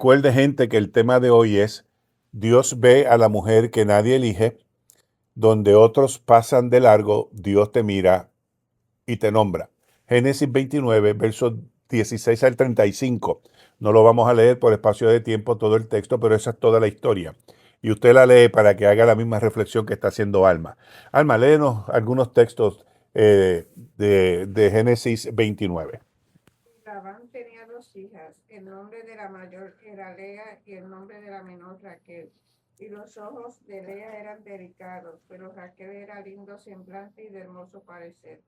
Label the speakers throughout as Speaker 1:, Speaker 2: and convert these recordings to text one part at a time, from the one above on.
Speaker 1: Recuerde, gente, que el tema de hoy es Dios ve a la mujer que nadie elige, donde otros pasan de largo, Dios te mira y te nombra. Génesis 29, versos 16 al 35. No lo vamos a leer por espacio de tiempo todo el texto, pero esa es toda la historia. Y usted la lee para que haga la misma reflexión que está haciendo Alma. Alma, léenos algunos textos de Génesis 29.
Speaker 2: Labán tenía dos hijas. El nombre de la mayor era Lea y el nombre de la menor Raquel. Y los ojos de Lea eran delicados, pero Raquel era lindo semblante y de hermoso parecer.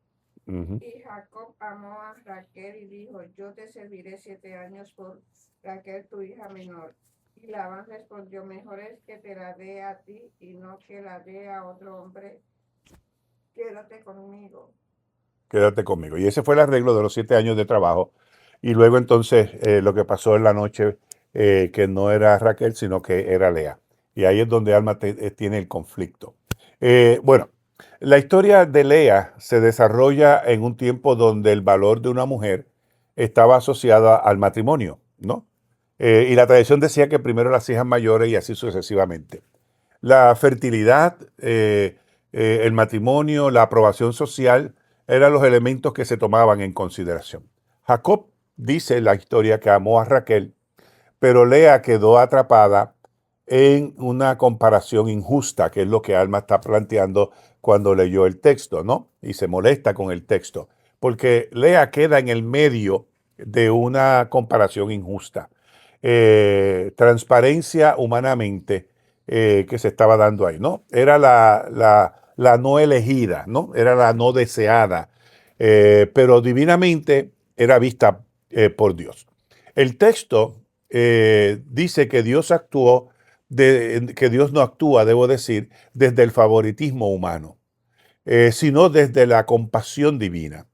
Speaker 2: Y Jacob amó a Raquel y dijo: Yo te serviré 7 años por Raquel, tu hija menor. Y Labán respondió: Mejor es que te la dé a ti y no que la dé a otro hombre. Quédate conmigo.
Speaker 1: Quédate conmigo. Y ese fue el arreglo de los 7 años de trabajo. Y luego entonces lo que pasó en la noche, que no era Raquel, sino que era Lea. Y ahí es donde Alma tiene el conflicto. Bueno, la historia de Lea se desarrolla en un tiempo donde el valor de una mujer estaba asociada al matrimonio, ¿no? Y la tradición decía que primero las hijas mayores y así sucesivamente. La fertilidad, el matrimonio, la aprobación social eran los elementos que se tomaban en consideración. Jacob dice en la historia que amó a Raquel, pero Lea quedó atrapada en una comparación injusta, que es lo que Alma está planteando cuando leyó el texto, ¿no? Y se molesta con el texto, porque Lea queda en el medio de una comparación injusta. Transparencia humanamente que se estaba dando ahí, ¿no? Era la no elegida, ¿no? Era la no deseada, pero divinamente era vista por Dios. El texto dice que Dios actuó, que Dios no actúa, debo decir, desde el favoritismo humano, sino desde la compasión divina.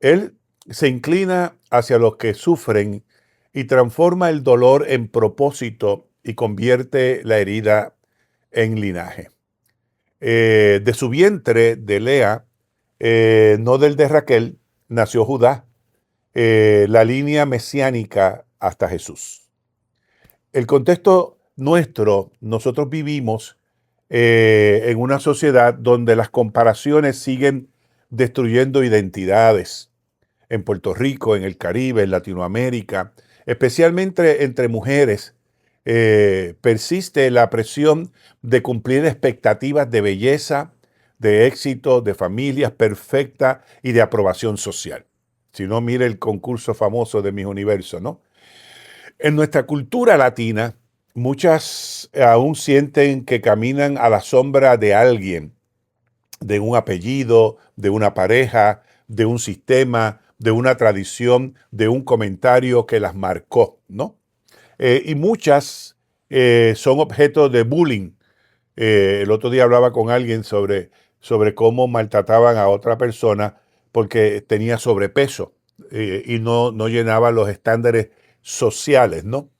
Speaker 1: Él se inclina hacia los que sufren y transforma el dolor en propósito y convierte la herida en linaje. De su vientre, de Lea, no del de Raquel, nació Judá, la línea mesiánica hasta Jesús. El contexto nuestro, nosotros vivimos en una sociedad donde las comparaciones siguen destruyendo identidades. En Puerto Rico, en el Caribe, en Latinoamérica, especialmente entre mujeres, persiste la presión de cumplir expectativas de belleza, de éxito, de familias perfectas y de aprobación social. Si no, mire el concurso famoso de Miss Universo, ¿no? En nuestra cultura latina, muchas aún sienten que caminan a la sombra de alguien, de un apellido, de una pareja, de un sistema, de una tradición, de un comentario que las marcó, ¿no? Y muchas son objeto de bullying. El otro día hablaba con alguien sobre cómo maltrataban a otra persona porque tenía sobrepeso y no llenaba los estándares sociales, ¿no?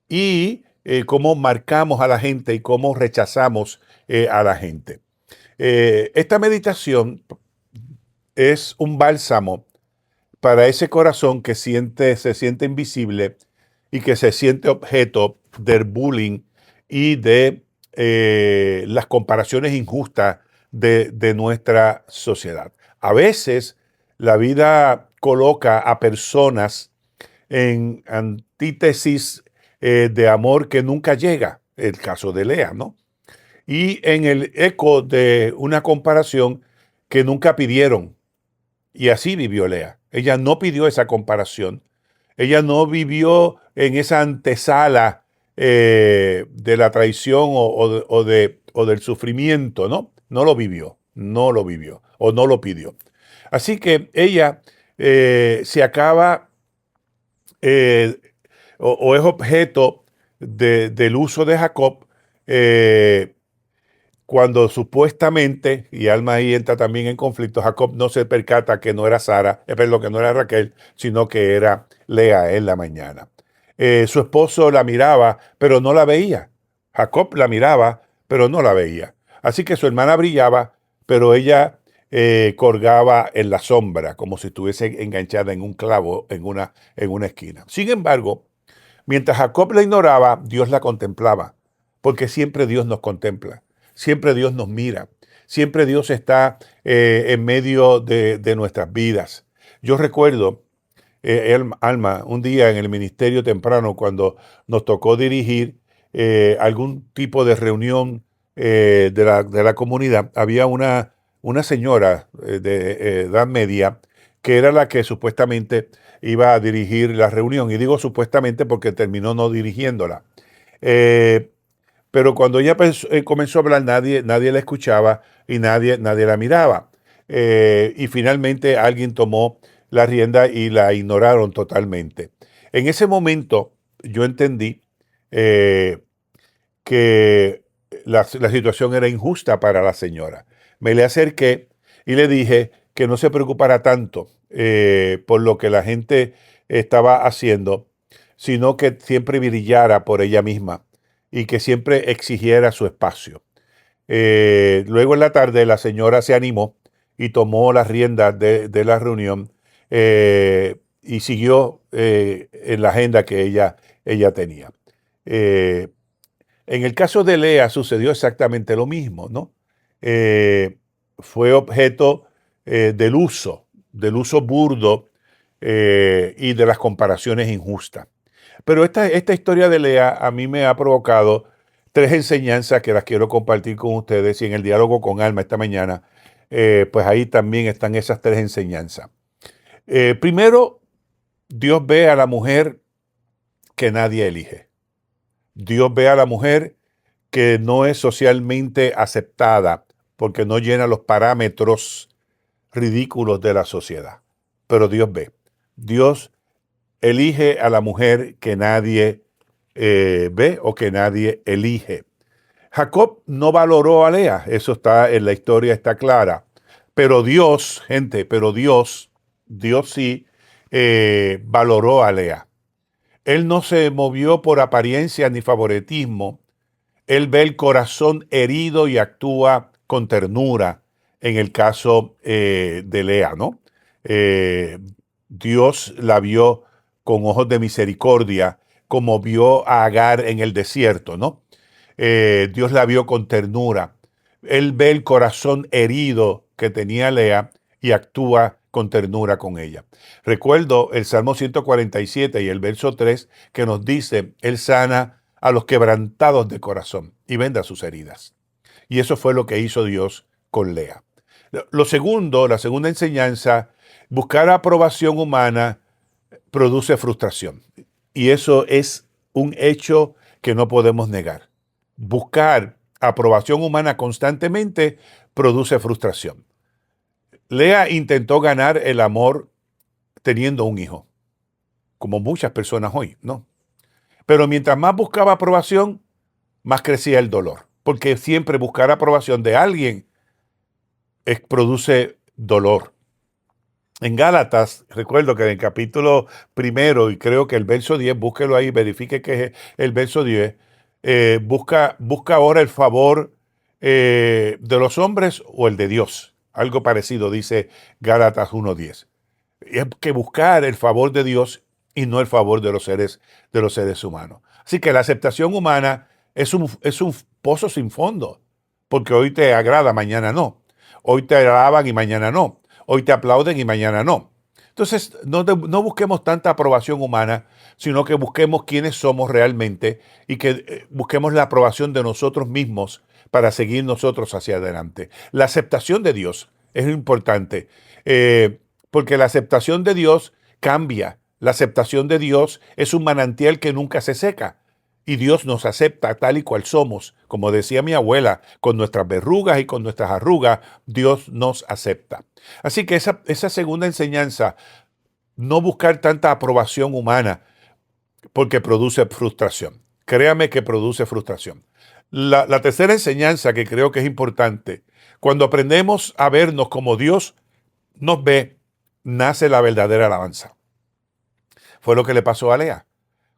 Speaker 1: Y cómo marcamos a la gente y cómo rechazamos a la gente. Esta meditación es un bálsamo para ese corazón que se siente invisible y que se siente objeto del bullying y de las comparaciones injustas de nuestra sociedad. A veces la vida coloca a personas en antítesis de amor que nunca llega, el caso de Lea, ¿no? Y en el eco de una comparación que nunca pidieron. Y así vivió Lea. Ella no pidió esa comparación. Ella no vivió en esa antesala de la traición o del sufrimiento, ¿no? No lo vivió, no lo vivió o no lo pidió. Así que ella se acaba eh, o es objeto del uso de Jacob cuando supuestamente, y Alma ahí entra también en conflicto, Jacob no se percata que no era Sara, perdón, que no era Raquel, sino que era Lea en la mañana. Su esposo la miraba, pero no la veía. Jacob la miraba, pero no la veía. Así que su hermana brillaba, pero ella colgaba en la sombra, como si estuviese enganchada en un clavo en una esquina. Sin embargo, mientras Jacob la ignoraba, Dios la contemplaba, porque siempre Dios nos contempla, siempre Dios nos mira, siempre Dios está en medio de nuestras vidas. Yo recuerdo, Alma, un día en el ministerio temprano, cuando nos tocó dirigir algún tipo de reunión de la comunidad, había una señora de edad media que era la que supuestamente iba a dirigir la reunión. Y digo supuestamente porque terminó no dirigiéndola. Eh, pero cuando ella comenzó a hablar, nadie la escuchaba y nadie la miraba. Y finalmente alguien tomó la rienda y la ignoraron totalmente. En ese momento yo entendí eh, que la situación era injusta para la señora. Me le acerqué y le dije que no se preocupara tanto por lo que la gente estaba haciendo, sino que siempre brillara por ella misma y que siempre exigiera su espacio. Luego en la tarde la señora se animó y tomó las riendas de la reunión y siguió en la agenda que ella tenía. Eh, en el caso de Lea sucedió exactamente lo mismo, ¿no? Eh, Fue objeto del uso burdo y de las comparaciones injustas. Pero esta historia de Lea a mí me ha provocado tres enseñanzas que las quiero compartir con ustedes y en el diálogo con Alma esta mañana, pues ahí también están esas tres enseñanzas. Primero, Dios ve a la mujer que nadie elige. Dios ve a la mujer que no es socialmente aceptada porque no llena los parámetros ridículos de la sociedad. Pero Dios ve. Dios elige a la mujer que nadie ve o que nadie elige. Jacob no valoró a Lea, eso está en la historia, está clara. Pero Dios, gente, Dios sí valoró a Lea. Él no se movió por apariencia ni favoritismo. Él ve el corazón herido y actúa con ternura en el caso de Lea, ¿no? Eh, Dios la vio con ojos de misericordia, como vio a Agar en el desierto, ¿no? Dios la vio con ternura. Él ve el corazón herido que tenía Lea y actúa con ternura con ella. Recuerdo el Salmo 147 y el verso 3 que nos dice, Él sana a los quebrantados de corazón y venda sus heridas. Y eso fue lo que hizo Dios con Lea. Lo segundo, la segunda enseñanza, buscar aprobación humana produce frustración. Y eso es un hecho que no podemos negar. Buscar aprobación humana constantemente produce frustración. Lea intentó ganar el amor teniendo un hijo, como muchas personas hoy, ¿no? Pero mientras más buscaba aprobación, más crecía el dolor, porque siempre buscar aprobación de alguien produce dolor. En Gálatas, recuerdo que en el capítulo primero, y creo que el verso 10, búsquelo ahí, verifique que es el verso 10, busca ahora el favor de los hombres o el de Dios. Algo parecido dice Gálatas 1:10. Es que buscar el favor de Dios y no el favor de los seres humanos. Así que la aceptación humana es un pozo sin fondo, porque hoy te agrada, mañana no. Hoy te alaban y mañana no. Hoy te aplauden y mañana no. Entonces, no busquemos tanta aprobación humana, sino que busquemos quiénes somos realmente y que busquemos la aprobación de nosotros mismos para seguir nosotros hacia adelante. La aceptación de Dios es importante, porque la aceptación de Dios cambia. La aceptación de Dios es un manantial que nunca se seca. Y Dios nos acepta tal y cual somos. Como decía mi abuela, con nuestras verrugas y con nuestras arrugas, Dios nos acepta. Así que esa segunda enseñanza, no buscar tanta aprobación humana, porque produce frustración. Créame que produce frustración. La tercera enseñanza que creo que es importante, cuando aprendemos a vernos como Dios nos ve, nace la verdadera alabanza. Fue lo que le pasó a Lea.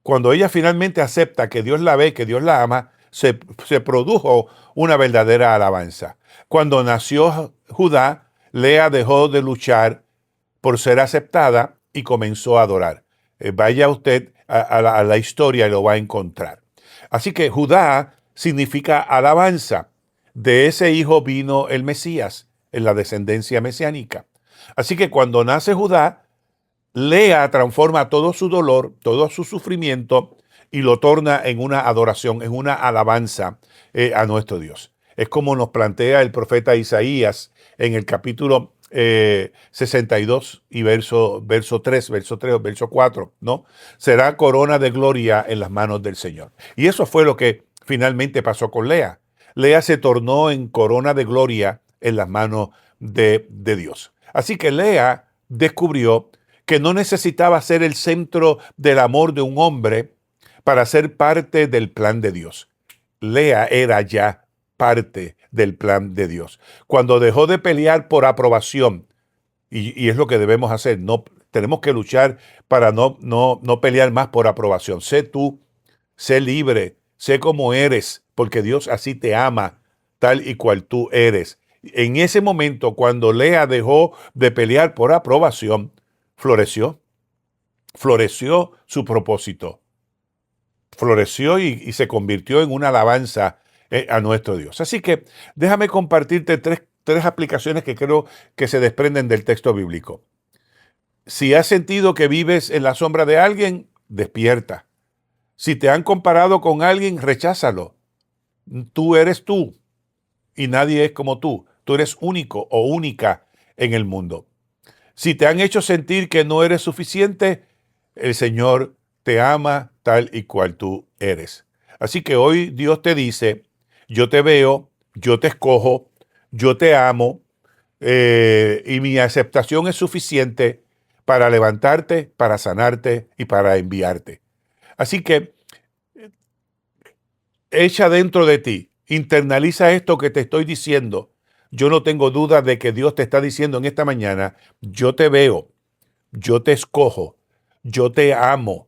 Speaker 1: Cuando ella finalmente acepta que Dios la ve, que Dios la ama, se produjo una verdadera alabanza. Cuando nació Judá, Lea dejó de luchar por ser aceptada y comenzó a adorar. Vaya usted a la historia y lo va a encontrar. Así que Judá significa alabanza. De ese hijo vino el Mesías, en la descendencia mesiánica. Así que cuando nace Judá, Lea transforma todo su dolor, todo su sufrimiento y lo torna en una adoración, en una alabanza a nuestro Dios. Es como nos plantea el profeta Isaías en el capítulo 62 y verso 3, verso 4, ¿no? Será corona de gloria en las manos del Señor. Y eso fue lo que finalmente pasó con Lea. Lea se tornó en corona de gloria en las manos de Dios. Así que Lea descubrió que no necesitaba ser el centro del amor de un hombre para ser parte del plan de Dios. Lea era ya parte del plan de Dios. Cuando dejó de pelear por aprobación, y es lo que debemos hacer, no, tenemos que luchar para no pelear más por aprobación. Sé tú, sé libre, sé como eres, porque Dios así te ama, tal y cual tú eres. En ese momento, cuando Lea dejó de pelear por aprobación, floreció su propósito, floreció y se convirtió en una alabanza a nuestro Dios. Así que déjame compartirte tres aplicaciones que creo que se desprenden del texto bíblico. Si has sentido que vives en la sombra de alguien, despierta. Si te han comparado con alguien, recházalo. Tú eres tú y nadie es como tú. Tú eres único o única en el mundo. Si te han hecho sentir que no eres suficiente, el Señor te ama tal y cual tú eres. Así que hoy Dios te dice, yo te veo, yo te escojo, yo te amo y mi aceptación es suficiente para levantarte, para sanarte y para enviarte. Así que echa dentro de ti, internaliza esto que te estoy diciendo. Yo no tengo duda de que Dios te está diciendo en esta mañana, yo te veo, yo te escojo, yo te amo.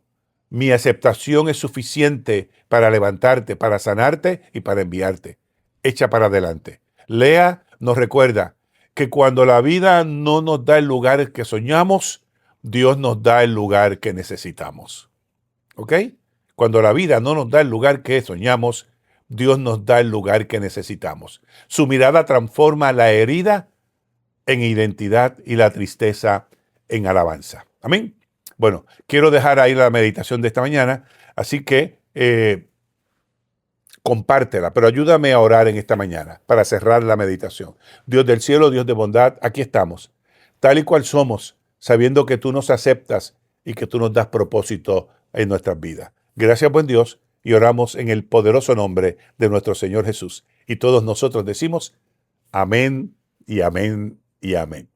Speaker 1: Mi aceptación es suficiente para levantarte, para sanarte y para enviarte. Echa para adelante. Lea nos recuerda que cuando la vida no nos da el lugar que soñamos, Dios nos da el lugar que necesitamos. ¿Ok? Cuando la vida no nos da el lugar que soñamos, Dios nos da el lugar que necesitamos. Su mirada transforma la herida en identidad y la tristeza en alabanza. Amén. Bueno, quiero dejar ahí la meditación de esta mañana, así que compártela, pero ayúdame a orar en esta mañana para cerrar la meditación. Dios del cielo, Dios de bondad, aquí estamos, tal y cual somos, sabiendo que tú nos aceptas y que tú nos das propósito en nuestras vidas. Gracias, buen Dios, y oramos en el poderoso nombre de nuestro Señor Jesús. Y todos nosotros decimos amén y amén y amén.